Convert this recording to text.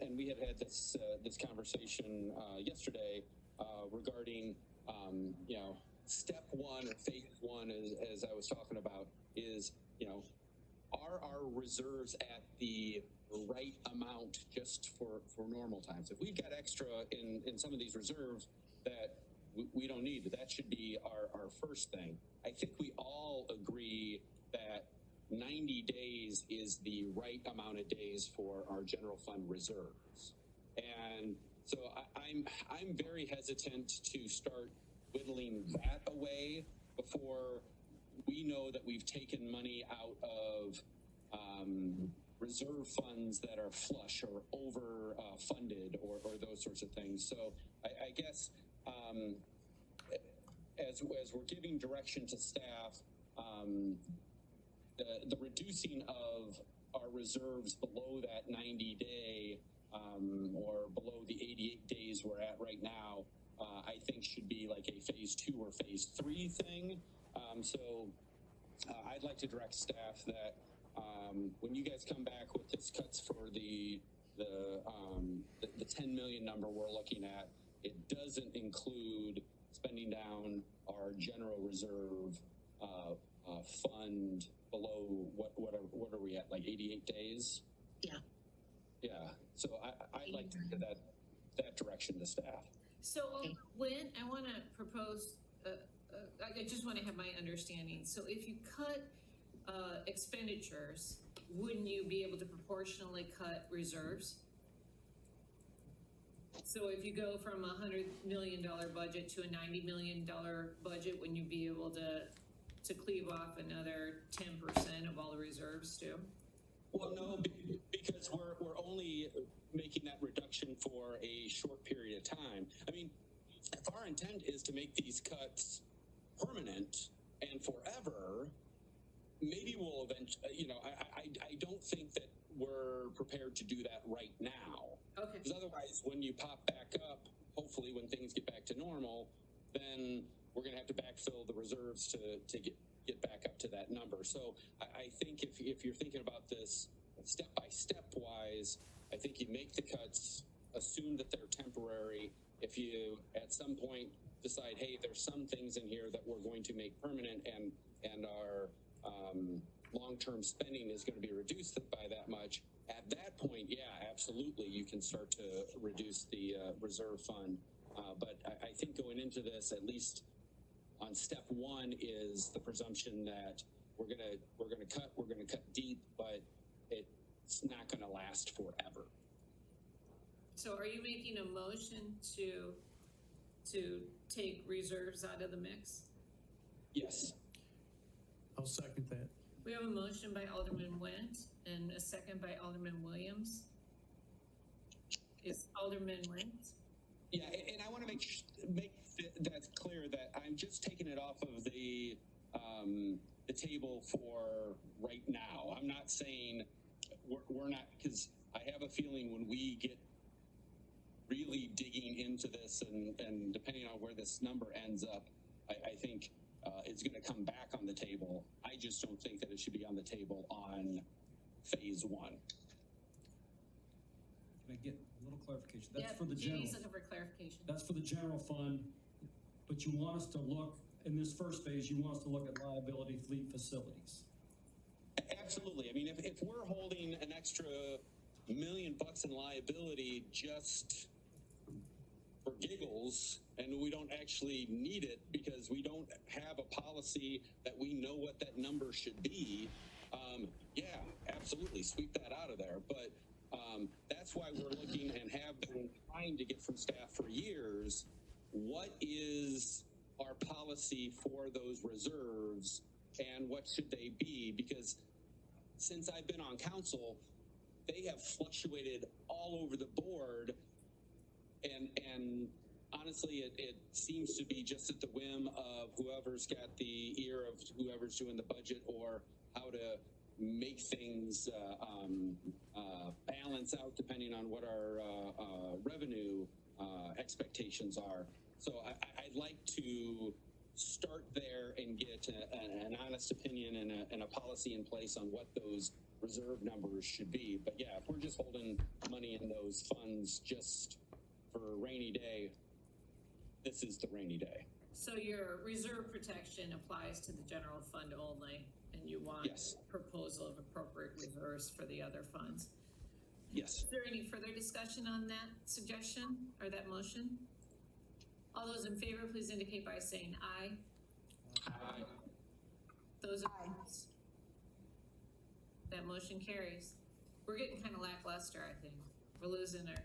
and we had this this conversation yesterday regarding step one or phase one, as I was talking about, is are our reserves at the right amount just for normal times? If we've got extra in some of these reserves that we don't need, that should be our first thing. I think we all agree that 90 days is the right amount of days for our general fund reserves. And so I'm very hesitant to start whittling that away before we know that we've taken money out of reserve funds that are flush or over funded or those sorts of things. So I guess as we're giving direction to staff, the reducing of our reserves below that 90-day or below the 88 days we're at right now, I think should be like a phase 2 or phase 3 thing. So I'd like to direct staff that when you guys come back with this cuts for the 10 million number we're looking at, it doesn't include spending down our general reserve fund below what are we at, like 88 days? Yeah. So I'd like to get that direction to staff. So when I want to propose, I just want to have my understanding. So if you cut expenditures, wouldn't you be able to proportionally cut reserves? So if you go from $100 million budget to a $90 million budget, wouldn't you be able to cleave off another 10% of all the reserves too? Well, no, because we're only making that reduction for a short period of time. I mean, if our intent is to make these cuts permanent and forever, maybe we'll eventually, I don't think that we're prepared to do that right now. Okay. Because otherwise, when you pop back up, hopefully when things get back to normal, then we're going to have to backfill the reserves to get back up to that number. So I think if you're thinking about this step by step wise, I think you make the cuts, assume that they're temporary. If you at some point decide, hey, there's some things in here that we're going to make permanent and our long-term spending is going to be reduced by that much, at that point, yeah, absolutely, you can start to reduce the reserve fund. But I think going into this, at least on step one, is the presumption that we're gonna cut deep, but it's not going to last forever. So are you making a motion to take reserves out of the mix? Yes. I'll second that. We have a motion by Alderman Wendt and a second by Alderman Williams. Is Alderman Wendt? Yeah, and I want to make that clear that I'm just taking it off of the table for right now. I'm not saying we're not, because I have a feeling when we get really digging into this and depending on where this number ends up, I think it's going to come back on the table. I just don't think that it should be on the table on phase 1. Can I get a little clarification? That's yeah, for the general. looking for clarification. That's for the general fund, but you want us to look, in this first phase, you want us to look at liability fleet facilities. Absolutely. I mean, if we're holding an extra $1 million in liability just for giggles, and we don't actually need it because we don't have a policy that we know what that number should be, yeah, absolutely, sweep that out of there. But that's why we're looking and have been trying to get from staff for years, what is our policy for those reserves and what should they be? Because since I've been on council, they have fluctuated all over the board, and honestly, it seems to be just at the whim of whoever's got the ear of whoever's doing the budget or how to make things balance out depending on what our revenue expectations are. So I'd like to start there and get an honest opinion and a policy in place on what those reserve numbers should be. But yeah, if we're just holding money in those those funds just for a rainy day. This is the rainy day. So your reserve protection applies to the general fund only, and you want Yes. proposal of appropriate reserves for the other funds. Yes. Is there any further discussion on that suggestion or that motion? All those in favor, please indicate by saying aye. Aye. Those opposed? That motion carries. We're getting kind of lackluster, I think. We're losing our